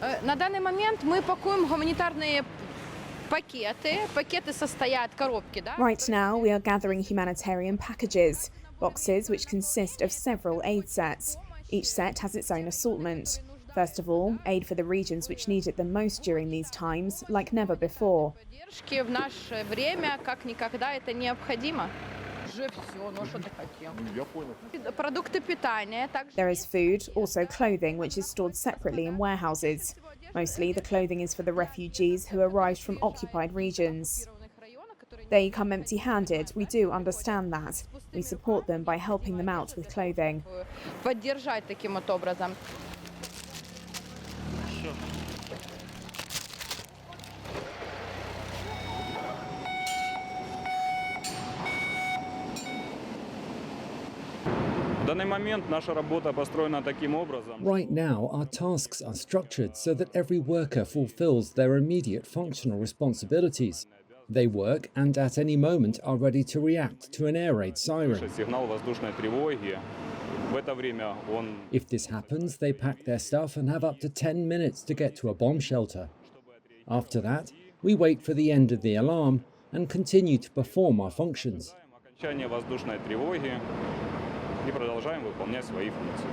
На данный момент мы пакуем гуманитарные пакеты состоят коробки, да? Right now, we are gathering humanitarian packages, boxes which consist of several aid sets. Each set has its own assortment. First of all, aid for the regions which need it the most during these times, like never before. Поддержки в наше время как никогда это необходимо. Уже всё, ну что ты хотел? Я понял. Продукты питания, также. There is food, also clothing, which is stored separately in warehouses. Mostly, the clothing is for the refugees who arrived from occupied regions. They come empty-handed, we do understand that. We support them by helping them out with clothing. Поддержать таким вот образом. Right now, our tasks are structured so that every worker fulfills their immediate functional responsibilities. They work and at any moment are ready to react to an air raid siren. If this happens, they pack their stuff and have up to 10 minutes to get to a bomb shelter. After that, we wait for the end of the alarm and continue to perform our functions. И продолжаем выполнять свои функции.